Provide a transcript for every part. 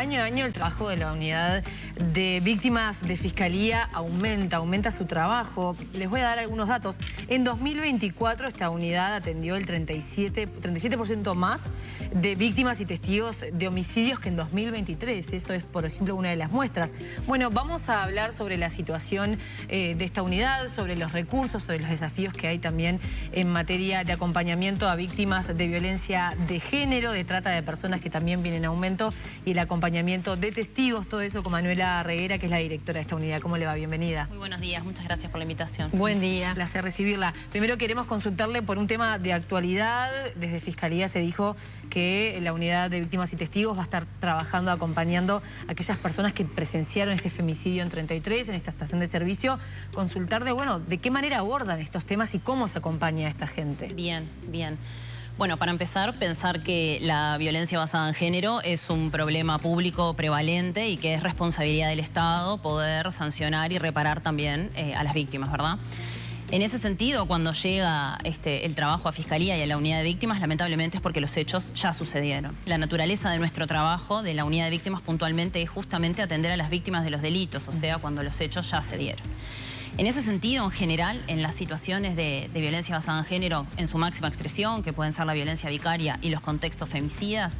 año a año el trabajo de la unidad de víctimas de Fiscalía aumenta su trabajo. Les voy a dar algunos datos. En 2024 esta unidad atendió el 37% más de víctimas y testigos de homicidios que en 2023. Eso es, por ejemplo, una de las muestras. Bueno, vamos a hablar sobre la situación de esta unidad, sobre los recursos, sobre los desafíos que hay también en materia de acompañamiento a víctimas de violencia de género, de trata de personas, que también viene en aumento, y el acompañamiento de testigos, todo eso con Manuela Reguera, que es la directora de esta unidad. ¿Cómo le va? Bienvenida. Muy buenos días, muchas gracias por la invitación. Buen día. Un placer recibirla. Primero queremos consultarle por un tema de actualidad. Desde Fiscalía se dijo que la unidad de víctimas y testigos va a estar trabajando, acompañando a aquellas personas que presenciaron este femicidio en 33, en esta estación de servicio. Consultarle, bueno, de qué manera abordan estos temas y cómo se acompaña a esta gente. Bien, bien. Bueno, para empezar, pensar que la violencia basada en género es un problema público prevalente y que es responsabilidad del Estado poder sancionar y reparar también a las víctimas, ¿verdad? En ese sentido, cuando llega el trabajo a Fiscalía y a la unidad de víctimas, lamentablemente es porque los hechos ya sucedieron. La naturaleza de nuestro trabajo, de la unidad de víctimas puntualmente, es justamente atender a las víctimas de los delitos, o sea, cuando los hechos ya se dieron. En ese sentido, en general, en las situaciones de violencia basada en género, en su máxima expresión, que pueden ser la violencia vicaria y los contextos femicidas,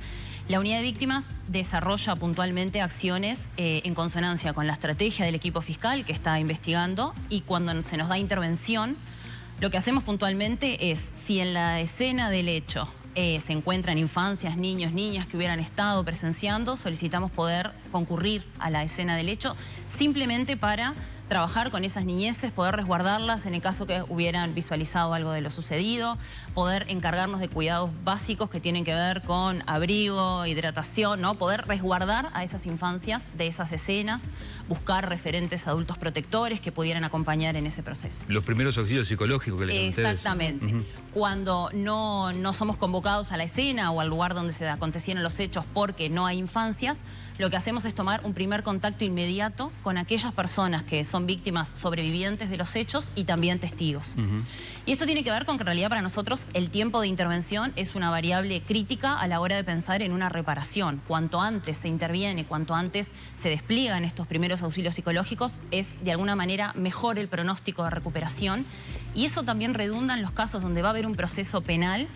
la unidad de víctimas desarrolla puntualmente acciones en consonancia con la estrategia del equipo fiscal que está investigando, y cuando se nos da intervención, lo que hacemos puntualmente es, si en la escena del hecho se encuentran infancias, niños, niñas que hubieran estado presenciando, solicitamos poder concurrir a la escena del hecho simplemente para trabajar con esas niñeces, poder resguardarlas en el caso que hubieran visualizado algo de lo sucedido, poder encargarnos de cuidados básicos que tienen que ver con abrigo, hidratación, ¿no? Poder resguardar a esas infancias de esas escenas, buscar referentes adultos protectores que pudieran acompañar en ese proceso. Los primeros auxilios psicológicos que le dan ustedes. Exactamente. Cuando no somos convocados a la escena o al lugar donde se acontecieron los hechos porque no hay infancias, lo que hacemos es tomar un primer contacto inmediato con aquellas personas que son víctimas sobrevivientes de los hechos y también testigos. Y esto tiene que ver con que en realidad para nosotros el tiempo de intervención es una variable crítica a la hora de pensar en una reparación. Cuanto antes se interviene, cuanto antes se despliegan estos primeros auxilios psicológicos, es de alguna manera mejor el pronóstico de recuperación, y eso también redunda en los casos donde va a haber un proceso penal,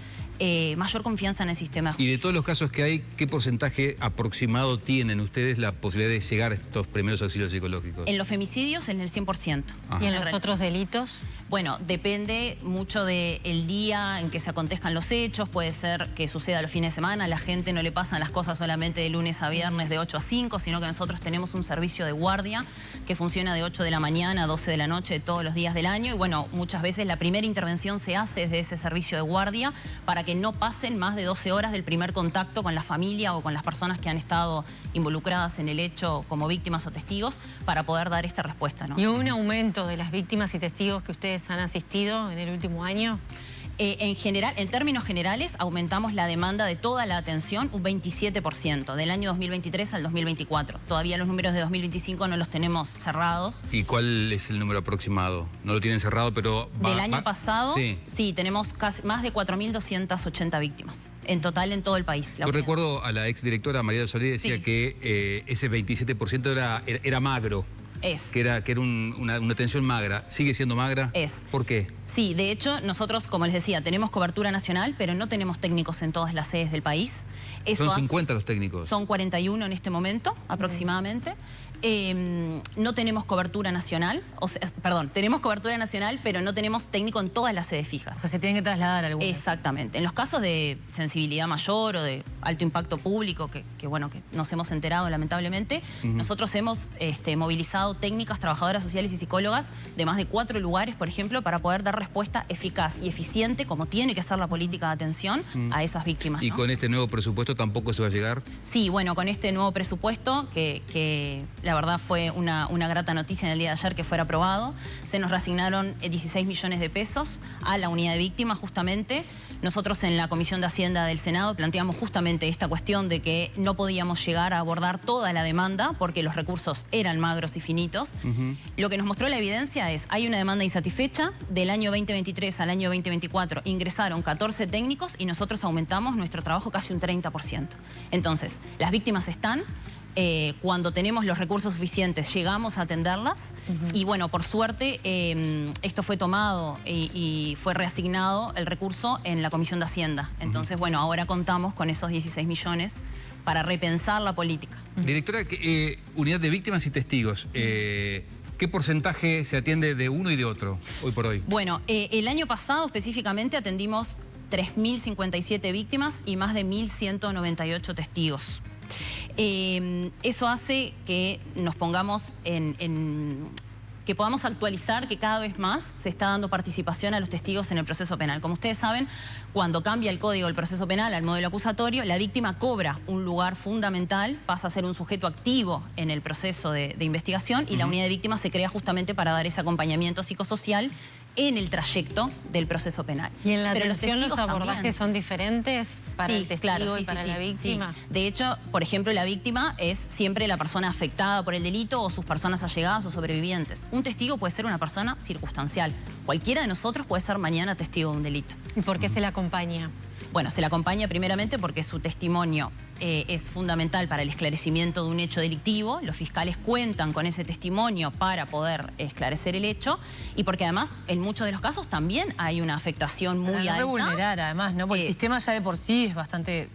mayor confianza en el sistema. Y de todos los casos que hay, ¿qué porcentaje aproximado tienen ustedes la posibilidad de llegar a estos primeros auxilios psicológicos? En los femicidios, en el 100%. ¿Y en los otros delitos? Bueno, depende mucho del día en que se acontezcan los hechos. Puede ser que suceda los fines de semana. A la gente no le pasan las cosas solamente de lunes a viernes de 8 a 5, sino que nosotros tenemos un servicio de guardia que funciona de 8 de la mañana a 12 de la noche todos los días del año. Y bueno, muchas veces la primera intervención se hace desde ese servicio de guardia para que no pasen más de 12 horas del primer contacto con la familia o con las personas que han estado involucradas en el hecho como víctimas o testigos, para poder dar esta respuesta, ¿no? ¿Y hubo un aumento de las víctimas y testigos que ustedes han asistido en el último año? En general, en términos generales, aumentamos la demanda de toda la atención un 27%, del año 2023 al 2024. Todavía los números de 2025 no los tenemos cerrados. ¿Y cuál es el número aproximado? No lo tienen cerrado, pero... Del año pasado, sí, tenemos más de 4.280 víctimas. En total en todo el país. Yo recuerdo a la exdirectora María del Solís, decía que ese 27% era magro. Que era una atención magra. ¿Sigue siendo magra? Es. ¿Por qué? Sí, de hecho, nosotros, como les decía, tenemos cobertura nacional, pero no tenemos técnicos en todas las sedes del país. Son 50 los técnicos. Son 41 en este momento, aproximadamente. No tenemos cobertura nacional, tenemos cobertura nacional, pero no tenemos técnico en todas las sedes fijas. O sea, se tienen que trasladar algunos. Exactamente. En los casos de sensibilidad mayor o de alto impacto público, que nos hemos enterado lamentablemente, nosotros hemos movilizado técnicas, trabajadoras sociales y psicólogas de más de 4 lugares, por ejemplo, para poder dar respuesta eficaz y eficiente, como tiene que ser la política de atención a esas víctimas, ¿Y ¿no? con este nuevo presupuesto tampoco se va a llegar? Sí, bueno, con este nuevo presupuesto, que la verdad fue una grata noticia en el día de ayer que fuera aprobado, se nos reasignaron 16 millones de pesos a la unidad de víctimas justamente. Nosotros en la Comisión de Hacienda del Senado planteamos justamente esta cuestión de que no podíamos llegar a abordar toda la demanda porque los recursos eran magros y finitos. Lo que nos mostró la evidencia es, hay una demanda insatisfecha, del año 2023 al año 2024 ingresaron 14 técnicos y nosotros aumentamos nuestro trabajo casi un 30%. Entonces, las víctimas están, Cuando tenemos los recursos suficientes, llegamos a atenderlas. Y bueno, por suerte, esto fue tomado y fue reasignado el recurso en la Comisión de Hacienda. Entonces, bueno, ahora contamos con esos 16 millones para repensar la política. Directora, unidad de víctimas y testigos. ¿Qué porcentaje se atiende de uno y de otro hoy por hoy? Bueno, el año pasado específicamente atendimos 3.057 víctimas y más de 1.198 testigos. Eso hace que nos pongamos que podamos actualizar que cada vez más se está dando participación a los testigos en el proceso penal. Como ustedes saben, cuando cambia el código del proceso penal al modelo acusatorio, la víctima cobra un lugar fundamental, pasa a ser un sujeto activo en el proceso de investigación y la unidad de víctimas se crea justamente para dar ese acompañamiento psicosocial en el trayecto del proceso penal. ¿Y en la atención los abordajes también son diferentes para el testigo y para la víctima? Sí. De hecho, por ejemplo, la víctima es siempre la persona afectada por el delito o sus personas allegadas o sobrevivientes. Un testigo puede ser una persona circunstancial. Cualquiera de nosotros puede ser mañana testigo de un delito. ¿Y por qué se le acompaña? Bueno, se le acompaña primeramente porque su testimonio es fundamental para el esclarecimiento de un hecho delictivo. Los fiscales cuentan con ese testimonio para poder esclarecer el hecho y porque además en muchos de los casos también hay una afectación muy alta. No vulnerar además, ¿no? Porque el sistema ya de por sí es bastante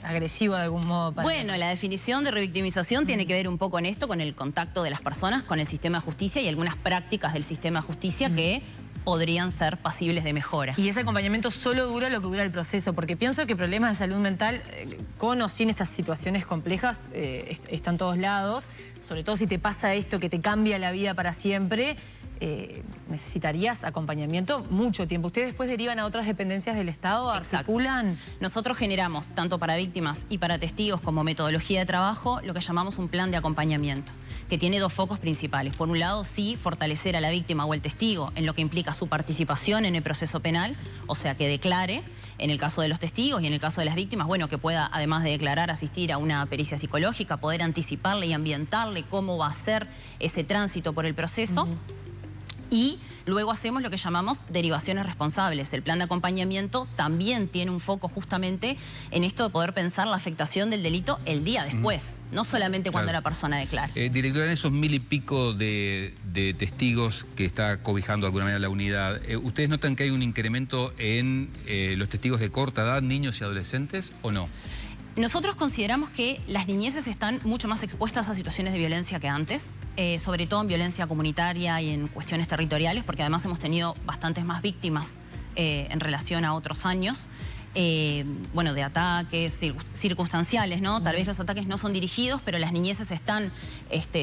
agresivo de algún modo. Bueno, la definición de revictimización tiene que ver un poco en esto, con el contacto de las personas con el sistema de justicia y algunas prácticas del sistema de justicia que podrían ser pasibles de mejora. Y ese acompañamiento solo dura lo que dura el proceso, porque pienso que problemas de salud mental, con o sin estas situaciones complejas, están en todos lados. Sobre todo si te pasa esto que te cambia la vida para siempre, necesitarías acompañamiento mucho tiempo. ¿Ustedes después derivan a otras dependencias del Estado? ¿Articulan? Exacto. Nosotros generamos, tanto para víctimas y para testigos como metodología de trabajo, lo que llamamos un plan de acompañamiento, que tiene dos focos principales. Por un lado, sí, fortalecer a la víctima o el testigo en lo que implica su participación en el proceso penal, o sea, que declare, en el caso de los testigos y en el caso de las víctimas, bueno, que pueda, además de declarar, asistir a una pericia psicológica, poder anticiparle y ambientarle cómo va a ser ese tránsito por el proceso. Y luego hacemos lo que llamamos derivaciones responsables. El plan de acompañamiento también tiene un foco justamente en esto de poder pensar la afectación del delito el día después, no solamente cuando la persona declara. Directora, en esos 1000 y pico de testigos que está cobijando de alguna manera la unidad, ¿ustedes notan que hay un incremento en los testigos de corta edad, niños y adolescentes, o no? Nosotros consideramos que las niñeces están mucho más expuestas a situaciones de violencia que antes, sobre todo en violencia comunitaria y en cuestiones territoriales, porque además hemos tenido bastantes más víctimas en relación a otros años, bueno, de ataques circunstanciales, ¿no? Tal vez los ataques no son dirigidos, pero las niñeces están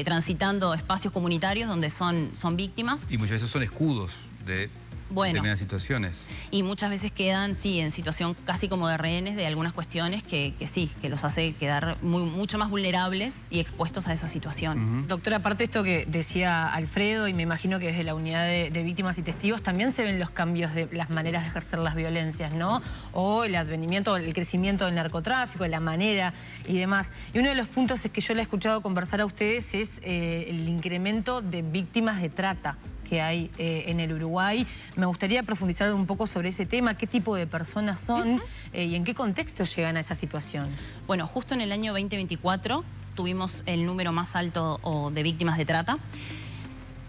transitando espacios comunitarios donde son víctimas. Y muchas veces son escudos de determinadas situaciones. Y muchas veces quedan, sí, en situación casi como de rehenes de algunas cuestiones que sí, que los hace quedar mucho más vulnerables y expuestos a esas situaciones. Doctora, aparte de esto que decía Alfredo, y me imagino que desde la unidad de víctimas y testigos también se ven los cambios de las maneras de ejercer las violencias, ¿no? O el advenimiento, el crecimiento del narcotráfico, la manera y demás. Y uno de los puntos es que yo le he escuchado conversar a ustedes es el incremento de víctimas de trata que hay en el Uruguay. Me gustaría profundizar un poco sobre ese tema, qué tipo de personas son y en qué contexto llegan a esa situación. Bueno, justo en el año 2024 tuvimos el número más alto de víctimas de trata.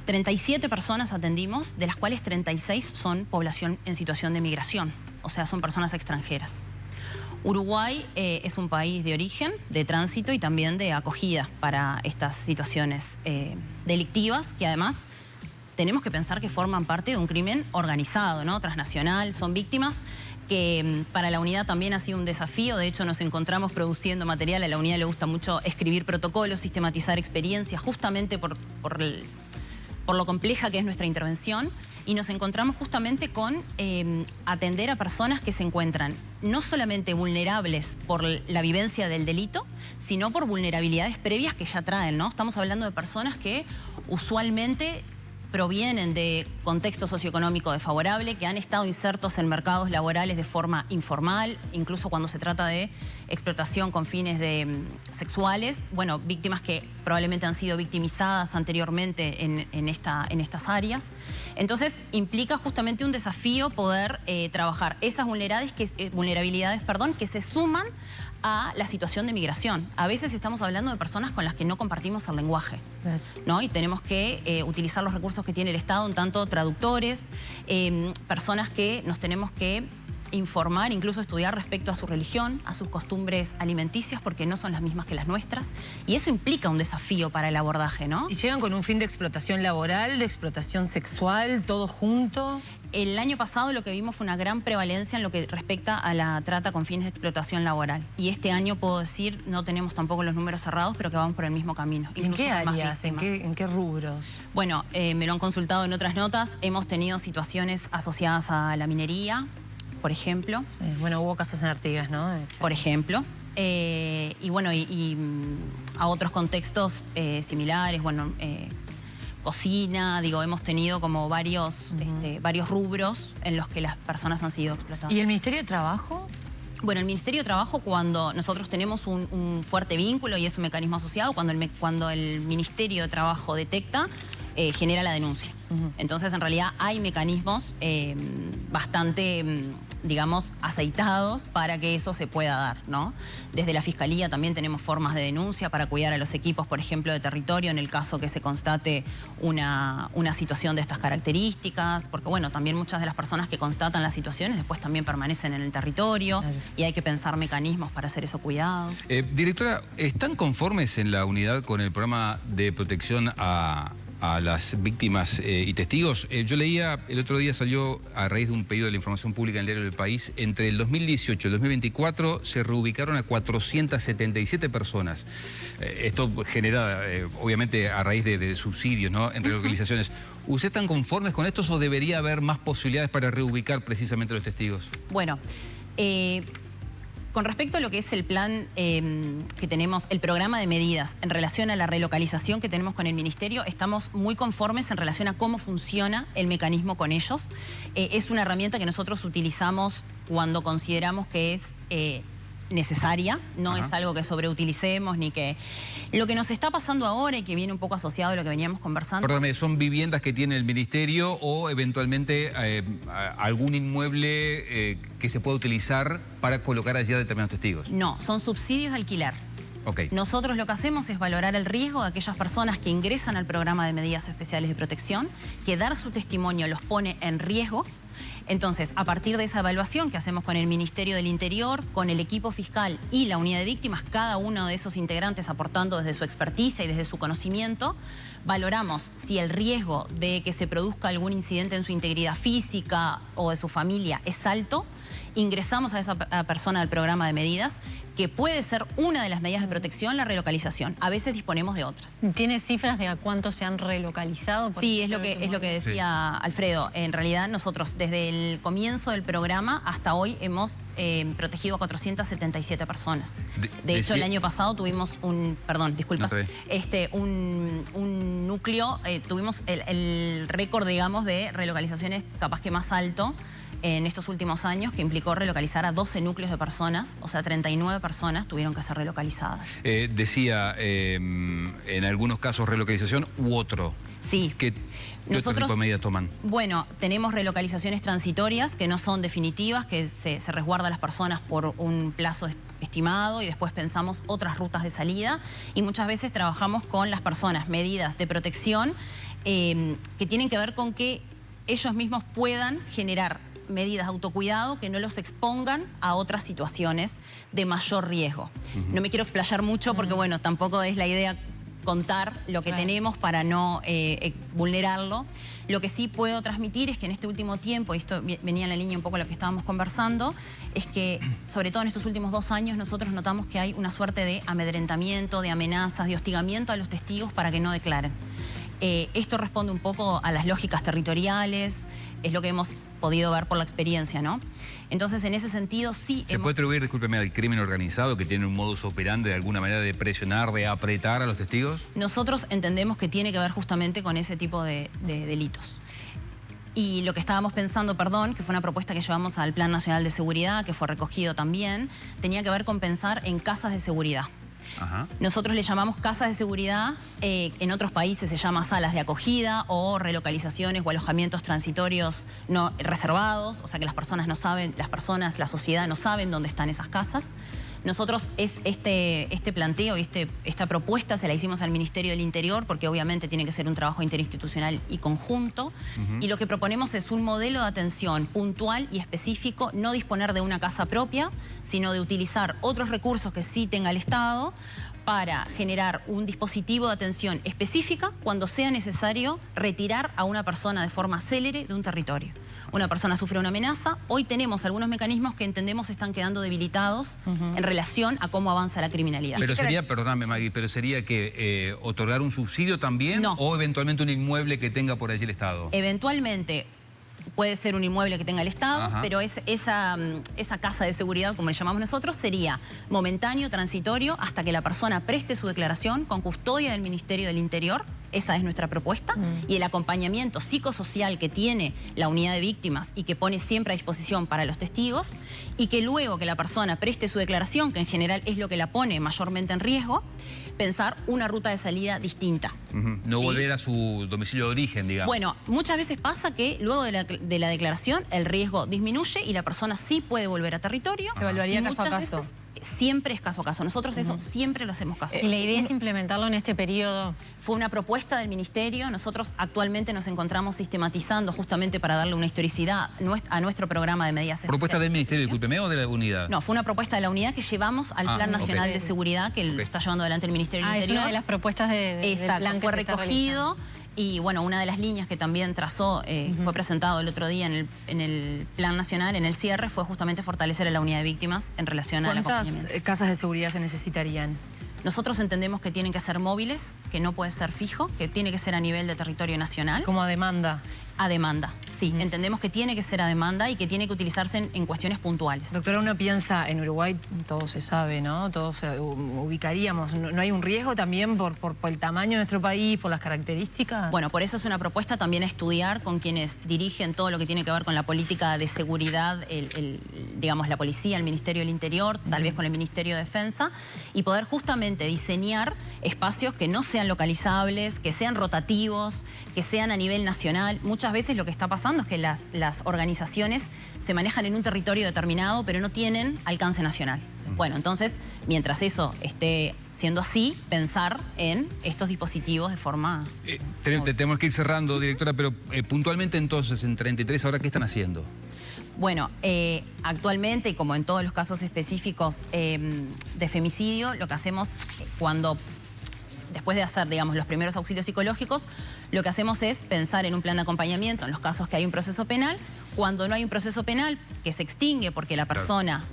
37 personas atendimos, de las cuales 36 son población en situación de migración, o sea, son personas extranjeras. Uruguay es un país de origen, de tránsito y también de acogida para estas situaciones delictivas, que además tenemos que pensar que forman parte de un crimen organizado, ¿no? Transnacional, son víctimas que para la unidad también ha sido un desafío. De hecho, nos encontramos produciendo material. A la unidad le gusta mucho escribir protocolos, sistematizar experiencias, justamente por lo compleja que es nuestra intervención. Y nos encontramos justamente con atender a personas que se encuentran no solamente vulnerables por la vivencia del delito, sino por vulnerabilidades previas que ya traen, ¿no? Estamos hablando de personas que usualmente provienen de contexto socioeconómico desfavorable, que han estado insertos en mercados laborales de forma informal, incluso cuando se trata de explotación con fines sexuales. Bueno, víctimas que probablemente han sido victimizadas anteriormente en estas áreas. Entonces, implica justamente un desafío poder trabajar esas vulnerabilidades que se suman a la situación de migración. A veces estamos hablando de personas con las que no compartimos el lenguaje, ¿no? Y tenemos que utilizar los recursos que tiene el Estado, en tanto traductores, personas que nos tenemos que informar, incluso estudiar respecto a su religión, a sus costumbres alimenticias, porque no son las mismas que las nuestras. Y eso implica un desafío para el abordaje, ¿no? ¿Y llegan con un fin de explotación laboral, de explotación sexual, todo junto? El año pasado lo que vimos fue una gran prevalencia en lo que respecta a la trata con fines de explotación laboral. Y este año, puedo decir, no tenemos tampoco los números cerrados, pero que vamos por el mismo camino. ¿En qué áreas? ¿En qué rubros? Bueno, me lo han consultado en otras notas. Hemos tenido situaciones asociadas a la minería, por ejemplo. Sí, bueno, hubo casos en Artigas, ¿no? Por ejemplo. Y bueno, y a otros contextos similares, bueno, cocina, digo, hemos tenido como varios rubros en los que las personas han sido explotadas. ¿Y el Ministerio de Trabajo? Bueno, el Ministerio de Trabajo, cuando nosotros tenemos un fuerte vínculo y es un mecanismo asociado, cuando el Ministerio de Trabajo detecta, genera la denuncia. Entonces, en realidad, hay mecanismos bastante, digamos, aceitados para que eso se pueda dar, ¿no? Desde la Fiscalía también tenemos formas de denuncia para cuidar a los equipos, por ejemplo, de territorio, en el caso que se constate una situación de estas características, porque, bueno, también muchas de las personas que constatan las situaciones después también permanecen en el territorio y hay que pensar mecanismos para hacer eso cuidado. Directora, ¿están conformes en la unidad con el programa de protección a las víctimas y testigos? Yo leía, el otro día salió a raíz de un pedido de la información pública en el diario del País, entre el 2018 y el 2024 se reubicaron a 477 personas. Esto genera, obviamente, a raíz de subsidios, ¿no?, en relocalizaciones. ¿Ustedes están conformes con esto o debería haber más posibilidades para reubicar precisamente a los testigos? Bueno, con respecto a lo que es el plan que tenemos, el programa de medidas en relación a la relocalización que tenemos con el Ministerio, estamos muy conformes en relación a cómo funciona el mecanismo con ellos. Es una herramienta que nosotros utilizamos cuando consideramos que es necesaria, no es algo que sobreutilicemos ni que... Lo que nos está pasando ahora y que viene un poco asociado a lo que veníamos conversando... Perdóname, ¿son viviendas que tiene el Ministerio o eventualmente algún inmueble que se pueda utilizar para colocar allí a determinados testigos? No, son subsidios de alquiler. Okay. Nosotros lo que hacemos es valorar el riesgo de aquellas personas que ingresan al programa de medidas especiales de protección, que dar su testimonio los pone en riesgo. Entonces, a partir de esa evaluación que hacemos con el Ministerio del Interior, con el equipo fiscal y la unidad de víctimas, cada uno de esos integrantes aportando desde su experticia y desde su conocimiento, valoramos si el riesgo de que se produzca algún incidente en su integridad física o de su familia es alto, ingresamos a esa persona al programa de medidas, que puede ser una de las medidas de protección, la relocalización. A veces disponemos de otras. ¿Tiene cifras de a cuánto se han relocalizado? Sí, es lo que decía Alfredo. En realidad, nosotros desde el comienzo del programa hasta hoy hemos protegido a 477 personas. De hecho, el año pasado tuvimos un núcleo, tuvimos el récord, digamos, de relocalizaciones capaz que más alto en estos últimos años, que implicó relocalizar a 12 núcleos de personas, o sea, 39 personas tuvieron que ser relocalizadas. Decía, en algunos casos relocalización u otro. Sí. ¿Qué otro tipo de medidas toman? Bueno, tenemos relocalizaciones transitorias que no son definitivas, que se resguarda a las personas por un plazo estimado y después pensamos otras rutas de salida, y muchas veces trabajamos con las personas medidas de protección que tienen que ver con que ellos mismos puedan generar medidas de autocuidado que no los expongan a otras situaciones de mayor riesgo. No me quiero explayar mucho porque, bueno, tampoco es la idea contar lo que tenemos para no vulnerarlo. Lo que sí puedo transmitir es que en este último tiempo, y esto venía en la línea un poco de lo que estábamos conversando, es que, sobre todo en estos últimos 2 años, nosotros notamos que hay una suerte de amedrentamiento, de amenazas, de hostigamiento a los testigos para que no declaren. Esto responde un poco a las lógicas territoriales, es lo que hemos podido ver por la experiencia, ¿no? Entonces, en ese sentido, sí... ¿Se puede atribuir, discúlpeme, al crimen organizado que tiene un modus operandi de alguna manera de presionar, de apretar a los testigos? Nosotros entendemos que tiene que ver justamente con ese tipo de delitos. Y lo que estábamos pensando, que fue una propuesta que llevamos al Plan Nacional de Seguridad, que fue recogido también, tenía que ver con pensar en casas de seguridad. Nosotros le llamamos casas de seguridad, en otros países se llama salas de acogida o relocalizaciones o alojamientos transitorios no reservados, o sea que las personas no saben, la sociedad no saben dónde están esas casas. Nosotros este planteo y esta propuesta se la hicimos al Ministerio del Interior porque obviamente tiene que ser un trabajo interinstitucional y conjunto. Y lo que proponemos es un modelo de atención puntual y específico, no disponer de una casa propia, sino de utilizar otros recursos que sí tenga el Estado para generar un dispositivo de atención específica cuando sea necesario retirar a una persona de forma célere de un territorio. Una persona sufre una amenaza, hoy tenemos algunos mecanismos que entendemos están quedando debilitados en relación a cómo avanza la criminalidad. Pero sería, perdóname Maggie, pero sería que otorgar un subsidio también o eventualmente un inmueble que tenga por allí el Estado. Eventualmente puede ser un inmueble que tenga el Estado, pero esa casa de seguridad, como le llamamos nosotros, sería momentáneo, transitorio, hasta que la persona preste su declaración con custodia del Ministerio del Interior. Esa es nuestra propuesta. Y el acompañamiento psicosocial que tiene la unidad de víctimas y que pone siempre a disposición para los testigos, y que luego que la persona preste su declaración, que en general es lo que la pone mayormente en riesgo, pensar una ruta de salida distinta. No volver a su domicilio de origen, digamos. Bueno, muchas veces pasa que luego de la declaración el riesgo disminuye y la persona sí puede volver a territorio. ¿Se evaluaría caso a caso? Siempre es caso a caso. Nosotros eso siempre lo hacemos caso a caso. ¿Y la idea es implementarlo en este periodo? Fue una propuesta del Ministerio. Nosotros actualmente nos encontramos sistematizando justamente para darle una historicidad a nuestro programa de medidas especiales. ¿Propuesta del Ministerio, discúlpeme, o de la unidad? No, fue una propuesta de la unidad que llevamos al Plan Nacional de Seguridad que lo está llevando adelante el Ministerio del Interior. Es una de las propuestas del plan que fue se está recogido. Y bueno, una de las líneas que también trazó, fue presentado el otro día en el Plan Nacional, en el cierre, fue justamente fortalecer a la unidad de víctimas en relación al acompañamiento. ¿Cuántas casas de seguridad se necesitarían? Nosotros entendemos que tienen que ser móviles, que no puede ser fijo, que tiene que ser a nivel de territorio nacional. ¿Como a demanda? A demanda, sí. Entendemos que tiene que ser a demanda y que tiene que utilizarse en cuestiones puntuales. Doctora, uno piensa, en Uruguay todo se sabe, ¿no? Todos ubicaríamos. ¿No hay un riesgo también por el tamaño de nuestro país, por las características? Bueno, por eso es una propuesta también a estudiar con quienes dirigen todo lo que tiene que ver con la política de seguridad, digamos, la policía, el Ministerio del Interior, tal vez con el Ministerio de Defensa, y poder justamente diseñar espacios que no sean localizables, que sean rotativos, que sean a nivel nacional. Muchas veces lo que está pasando es que las organizaciones se manejan en un territorio determinado, pero no tienen alcance nacional. Bueno, entonces, mientras eso esté siendo así, pensar en estos dispositivos de forma... Tenemos que ir cerrando, directora, pero puntualmente entonces, en 33, ¿ahora qué están haciendo? Bueno, actualmente, como en todos los casos específicos de femicidio, lo que hacemos después de hacer, digamos, los primeros auxilios psicológicos, lo que hacemos es pensar en un plan de acompañamiento en los casos que hay un proceso penal. Cuando no hay un proceso penal que se extingue porque la persona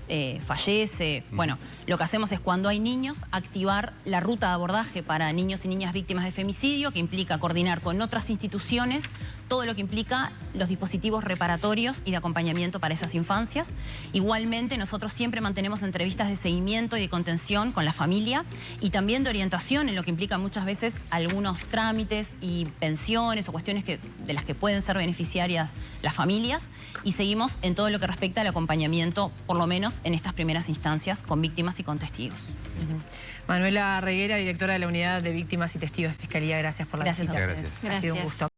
fallece, bueno, lo que hacemos es cuando hay niños, activar la ruta de abordaje para niños y niñas víctimas de femicidio, que implica coordinar con otras instituciones todo lo que implica los dispositivos reparatorios y de acompañamiento para esas infancias. Igualmente, nosotros siempre mantenemos entrevistas de seguimiento y de contención con la familia y también de orientación en lo que implica muchas veces algunos trámites y pensiones o cuestiones de las que pueden ser beneficiarias las familias, y seguimos en todo lo que respecta al acompañamiento, por lo menos en estas primeras instancias, con víctimas y con testigos. Manuela Reguera, directora de la Unidad de Víctimas y Testigos de Fiscalía, gracias por la visita. Gracias. Ha sido un gusto.